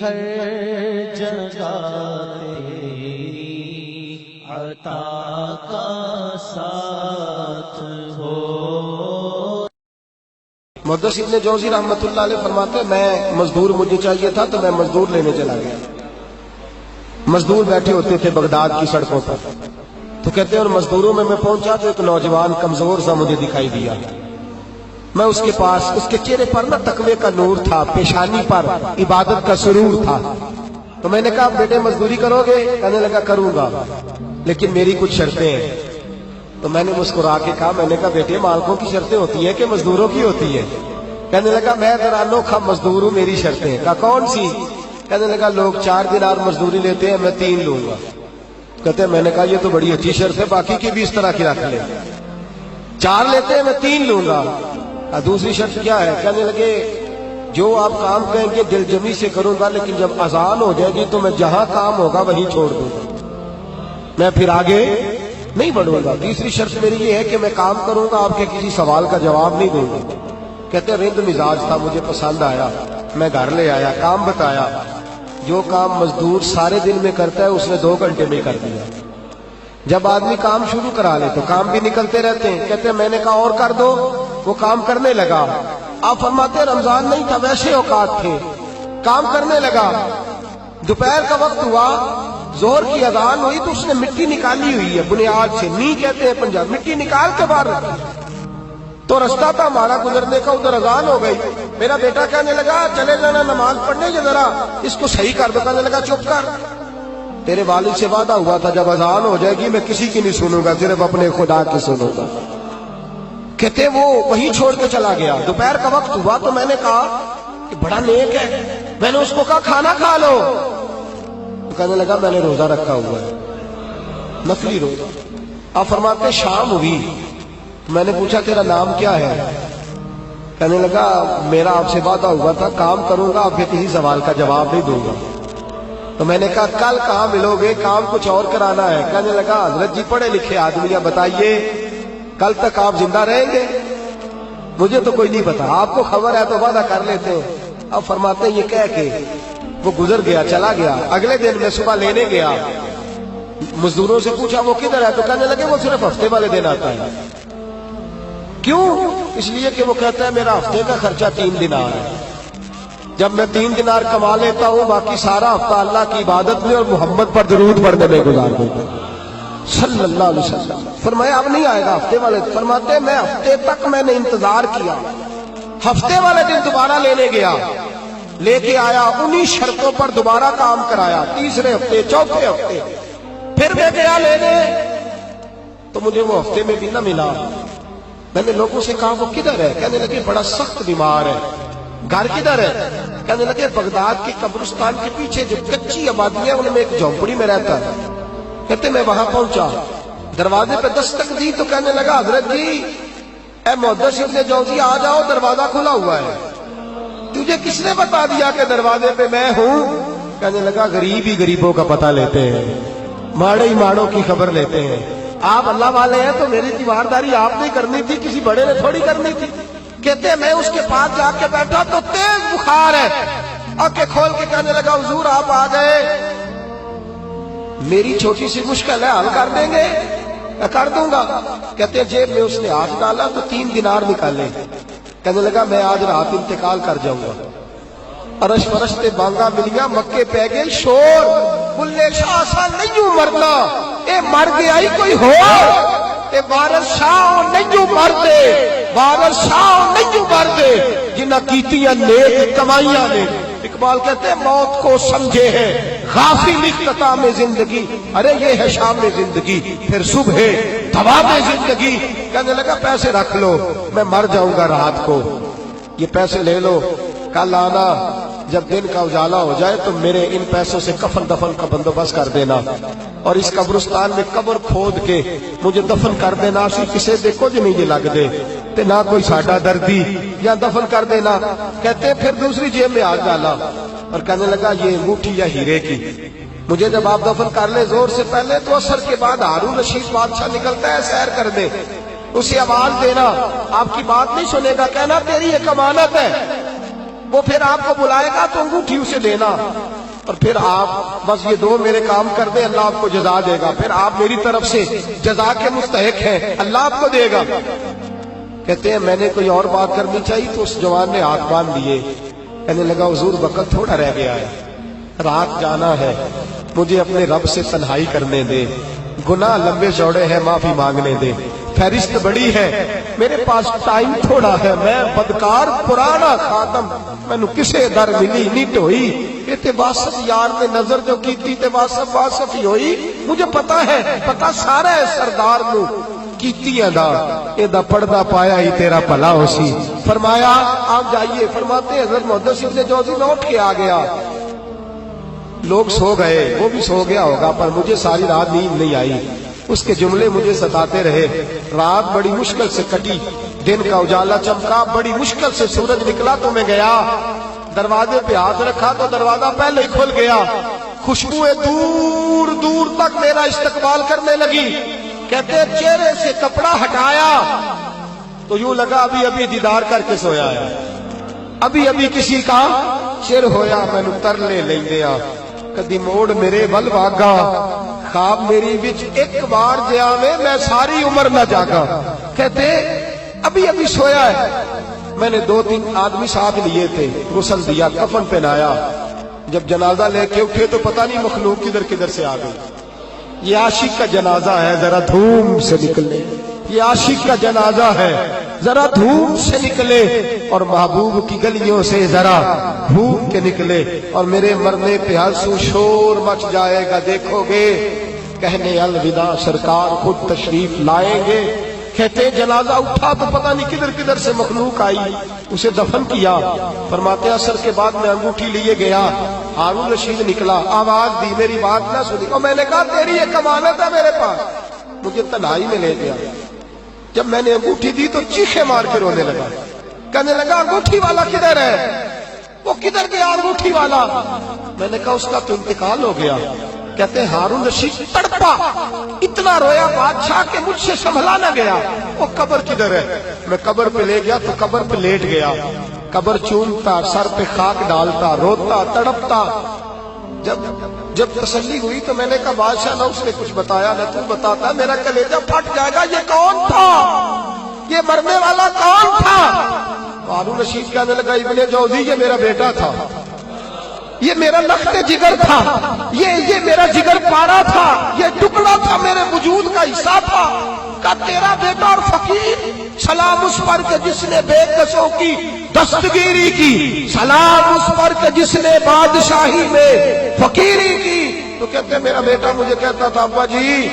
ہر جگہ تیری عطا کا ساتھ ہو۔ محدث ابن جوزی رحمۃ اللہ علیہ فرماتے ہیں میں مزدور مجھے چاہیے تھا تو میں مزدور لینے چلا گیا۔ مزدور بیٹھے ہوتے تھے بغداد کی سڑکوں پر، تو کہتے ہیں اور مزدوروں میں پہنچا تو ایک نوجوان کمزور سا مجھے دکھائی دیا۔ میں اس کے پاس، اس کے چہرے پر نا تقوی کا نور تھا، پیشانی پر عبادت کا سرور تھا۔ تو میں نے کہا بیٹے مزدوری کرو گے؟ کہنے لگا کروں گا لیکن میری کچھ شرطیں ہیں۔ تو میں نے مسکرا کے کہا، میں نے کہا بیٹے مالکوں کی شرطیں ہوتی ہیں کہ مزدوروں کی ہوتی ہے؟ کہنے لگا میں ذرا انوکھا مزدور ہوں، میری شرطیں۔ کہا کون سی؟ کہنے لگا لوگ 4 دینار مزدوری لیتے ہیں، میں 3 لوں گا۔ کہتے ہیں میں نے کہا یہ تو بڑی اچھی شرط ہے، باقی کی بھی اس طرح کی رکھ لیں۔ 4 لیتے ہیں میں 3 لوں گا۔ دوسری شرط کیا ہے؟ کہنے لگے جو آپ کام کہیں گے دل جمی سے کروں گا، لیکن جب اذان ہو جائے گی تو میں جہاں کام ہوگا وہیں چھوڑ دوں گا، میں پھر آگے نہیں بڑھوں گا۔ تیسری شرط میری یہ ہے کہ میں کام کروں گا، آپ کے کسی سوال کا جواب نہیں دوں گا۔ کہتے ہیں رند مزاج تھا، مجھے پسند آیا، میں گھر لے آیا، کام بتایا۔ جو کام مزدور سارے دن میں کرتا ہے اس نے 2 گھنٹے میں کر دیا۔ جب آدمی کام شروع کرا لے تو کام بھی نکلتے رہتے ہیں۔ کہتے ہیں میں نے کہا اور کر دو، وہ کام کرنے لگا۔ آپ فرماتے ہیں رمضان نہیں تھا، ویسے اوقات تھے، کام کرنے لگا۔ دوپہر کا وقت ہوا، ظہر کی اذان ہوئی تو اس نے مٹی نکالی ہوئی ہے بنیاد سے، نی کہتے ہیں پنجاب، مٹی نکال کے باہر رکھی۔ تو رستہ تھا ہمارا گزرنے کا، ادھر اذان ہو گئی۔ میرا بیٹا کہنے لگا چلے جانا نماز پڑھنے کے، ذرا اس کو صحیح کر دو۔ کہنے لگا چپ کر، تیرے والد سے وعدہ ہوا تھا جب اذان ہو جائے گی میں کسی کی نہیں سنوں گا، صرف اپنے خدا کی سنوں گا۔ کہتے وہ وہیں چھوڑ کے چلا گیا۔ دوپہر کا وقت ہوا تو میں نے کہا کہ بڑا نیک ہے، میں نے اس کو کہا کھانا کھا لو۔ تو کہنے لگا میں نے روزہ رکھا ہوا ہے، نفلی روزہ۔ آپ فرماتے شام ہوئی، میں نے پوچھا تیرا نام کیا ہے؟ کہنے لگا میرا آپ سے وعدہ ہوا تھا کام کروں گا، آپ کے کسی سوال کا جواب نہیں دوں گا۔ تو میں نے کہا کل کہاں ملو گے، کام کچھ اور کرانا ہے۔ کہنے لگا حضرت جی پڑھے لکھے آدمی ہیں، بتائیے کل تک آپ زندہ رہیں گے؟ مجھے تو کوئی نہیں پتا، آپ کو خبر ہے تو وعدہ کر لیتے ہیں۔ اب فرماتے ہیں یہ کہہ کے وہ گزر گیا، چلا گیا۔ اگلے دن میں صبح لینے گیا، مزدوروں سے پوچھا وہ کدھر ہے؟ تو کہنے لگے وہ صرف ہفتے والے دن آتا ہے۔ کیوں؟ اس لیے کہ وہ کہتا ہے میرا ہفتے کا خرچہ 3 دینار ہے، جب میں 3 دینار کما لیتا ہوں باقی سارا ہفتہ اللہ کی عبادت میں اور محمد پر درود پڑھنے میں گزار دیتا ہوں صلی اللہ علیہ وسلم۔ فرمایا اب نہیں آئے گا ہفتے والے دن۔ فرماتے میں ہفتے تک میں نے انتظار کیا، ہفتے والے دن دوبارہ لینے گیا، لے کے آیا، انہی شرطوں پر دوبارہ کام کرایا۔ تیسرے ہفتے، چوتھے ہفتے پھر میں گیا لینے تو مجھے وہ ہفتے میں بھی نہ ملا۔ میں نے لوگوں سے کہا وہ کدھر ہے؟ کہنے لگے بڑا سخت بیمار ہے۔ گھر کدھر ہے؟ کہنے لگے بغداد کے قبرستان کے پیچھے جو کچی آبادی ہے ان میں ایک جھونپڑی میں رہتا ہے۔ کہتے میں وہاں پہنچا، دروازے پہ دستک دی تو کہنے لگا حضرت جی اے محدث ابن جوزی آ جاؤ، دروازہ کھلا ہوا ہے۔ تجھے کس نے بتا دیا کہ دروازے پہ میں ہوں؟ کہنے لگا غریب ہی غریبوں کا پتہ لیتے ہیں، ماڑے ہی ماڑوں کی خبر لیتے ہیں۔ آپ اللہ والے ہیں تو میری تیمارداری آپ نے کرنی تھی، کسی بڑے نے تھوڑی کرنی تھی۔ کہتے میں اس کے پاس جا کے بیٹھا تو تیز بخار ہے، آنکھیں کھول کے کہنے لگا حضور آپ آ گئے، میری چھوٹی سی مشکل ہے، حل کر دیں گے؟ میں کر دوں گا۔ کہتے جیب میں اس نے ہاتھ ڈالا تو 3 دینار نکالے۔ کہنے لگا میں آج رات انتقال کر جاؤں گا۔ عرش فرش تے بانگا ملیا، مکے پہ گئے شور، بلے شاہ سا نہیں مرنا، اے مر گیا ہی کوئی ہو، اے وارث شاہ نہیں مردے، وارث شاہ نہیں مردے جنہ کیتیاں نیک کمائیاں نے۔ اقبال کہتے ہیں موت کو سمجھے ہیں غافل اختتام زندگی، ارے یہ ہے شام زندگی پھر صبح دوام زندگی۔ کہنے لگا پیسے رکھ لو، میں مر جاؤں گا رات کو، یہ پیسے لے لو، کل آنا جب دن کا اجالا ہو جائے تو میرے ان پیسوں سے کفن دفن کا بندوبست کر دینا، اور اس قبرستان میں قبر کھود کے مجھے دفن کر دینا، اسی کسے دے کچھ نہیں جی لگ دے تے نہ کوئی ساڈا دردی، یا دفن کر دینا۔ کہتے پھر دوسری جیب میں ہاتھ ڈالا اور کہنے لگا یہ انگوٹھی یا ہیرے کی، مجھے جب آپ دفن کر لیں زور سے پہلے تو عصر کے بعد ہارون رشید بادشاہ نکلتا ہے سیر کر دے، اسے آواز دینا، آپ کی بات نہیں سنے گا، کہنا تیری ایک امانت ہے، وہ پھر آپ کو بلائے گا تو انگوٹھی اسے دینا، اور پھر آپ بس یہ دو میرے کام کر دیں، اللہ آپ کو جزا دے گا، پھر آپ میری طرف سے جزا کے مستحق ہیں، اللہ آپ کو دے گا۔ کہتے ہیں میں نے کوئی اور بات کرنی چاہیے تو اس جوان نے ہاتھ باندھ دیے، کہنے لگا حضور وقت تھوڑا رہ گیا ہے، رات جانا ہے، مجھے اپنے رب سے تنہائی کرنے دے، گناہ لمبے چوڑے ہیں، معافی مانگنے دے، فہرست بڑی ہے، میرے پاس ٹائم تھوڑا ہے، میں بدکار پرانا خاتم، مینو کسے در ملی نہیں ٹوئی، یہ تے واسف یار نے نظر جو کیتی تے واسف واسف ہی ہوئی، مجھے پتا ہے، پتا سارا ہے سردار نو کیتی ادا، اے دا پردہ پایا ہی تیرا بھلا ہو سی۔ فرمایا آپ جائیے، فرماتے ہیں حضرت محدث ابن جوزی میں اٹھ کے آ گیا، لوگ سو گئے، وہ بھی سو گیا ہوگا، پر مجھے ساری رات نیند نہیں آئی، اس کے جملے مجھے ستاتے رہے، رات بڑی مشکل سے کٹی، دن کا اجالا چمکا، بڑی مشکل سے سورج نکلا تو میں گیا، دروازے پہ ہاتھ رکھا تو دروازہ پہلے ہی کھل گیا، خوشبوئیں دور دور تک میرا استقبال کرنے لگی، کہتے چہرے سے کپڑا ہٹایا تو یوں لگا ابھی ابھی دیدار کر کے سویا ہے، ابھی ابھی کسی کا چر ہویا، میں نو ترلے لیندیا، کدی موڑ میرے ول واگا، خواب میری وچ ایک بار جیا میں ساری عمر نہ جاگا، کہتے ابھی ابھی سویا ہے، میں نے 2-3 آدمی ساتھ لیے تھے، غسل دیا، کفن پہنایا، جب جنازہ لے کے اٹھے تو پتہ نہیں مخلوق کدھر کدھر سے آ گئی، یہ عاشق کا جنازہ ہے ذرا دھوم سے نکلے، یہ عاشق کا جنازہ ہے ذرا دھوم سے نکلے، اور محبوب کی گلیوں سے ذرا بھوک کے نکلے، اور میرے مرنے پہ ہنسو شور مچ جائے گا، دیکھو گے کہنے الوداع سرکار خود تشریف لائیں گے۔ کہتے جنازہ اٹھا تو پتہ نہیں کدھر کدھر سے مخلوق آئی، اسے دفن کیا، فرماتے اثر کے بعد میں انگوٹھی لیے گیا، ہارون رشید نکلا، آواز دی، میری بات نہ سنی، اور میں نے کہا تیری یہ امانت ہے میرے پاس، مجھے تنہائی میں لے گیا، جب میں نے انگوٹھی دی تو چیخے مار کے رونے لگا، کہنے لگا انگوٹھی والا کدھر ہے، وہ کدھر گیا انگوٹھی والا، میں نے کہا اس کا تو انتقال ہو گیا، کہتے ہیں ہارون رشید تڑپا، اتنا رویا بادشاہ کہ مجھ سے سنبھلا نہ گیا، وہ قبر کدھر ہے، میں قبر پہ لے گیا تو قبر پہ لیٹ گیا، قبر چومتا، سر پہ خاک ڈالتا، روتا تڑپتا، جب تسلی ہوئی تو میں نے کہا بادشاہ نہ اس نے کچھ بتایا نہ تو بتاتا، میرا کلیجہ پھٹ جائے گا، یہ کون تھا، یہ مرنے والا کون تھا، ہارون رشید کہنے لگا ابن جوزی یہ میرا بیٹا تھا، یہ میرا لخت جگر تھا، یہ میرا جگر پارا تھا، یہ ٹکڑا تھا میرے وجود کا حصہ تھا، کا تیرا بیٹا اور فقیر، سلام اس پر کہ جس نے بے کسوں کی دستگیری کی، سلام اس پر کہ جس نے بادشاہی میں فقیری کی، تو کہتے ہیں میرا بیٹا مجھے کہتا تھا ابا جی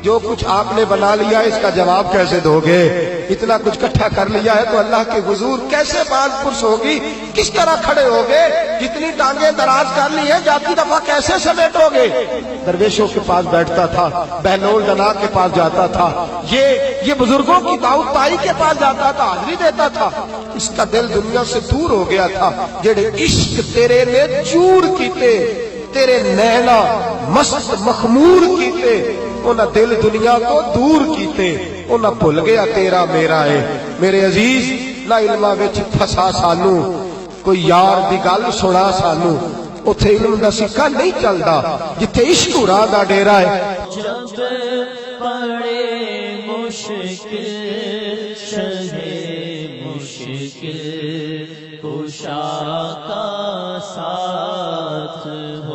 جو کچھ آپ نے بنا لیا اس کا جواب کیسے دو گے، اتنا کچھ اکٹھا کر لیا ہے تو اللہ کے حضور کیسے باز پرس ہوگی، کس طرح کھڑے ہوگے، جتنی ٹانگیں دراز کر لی ہیں جاتی دفعہ کیسے سمیٹو گے، درویشوں کے پاس بیٹھتا تھا، بہلول جناح کے پاس جاتا تھا، یہ بزرگوں کی دعوت تائی کے پاس جاتا تھا، حاضری دیتا تھا، اس کا دل دنیا سے دور ہو گیا تھا، جڑے عشق تیرے نے چور کیتے، تیرے نینا مست مخمور کیتے، انہاں دل دنیا کو دور کیتے، انہاں بھول گیا تیرا میرا ہے، میرے عزیز لا علمہ وچ پھسا سانو، کوئی یار دی گل سنا سانو، اتھے علم دا سکہ نہیں چلدا، جتھے عشق راہ دا ڈیرا ہے، جب پڑے مشکل شہے مشکل کشا کا ساتھ ہو،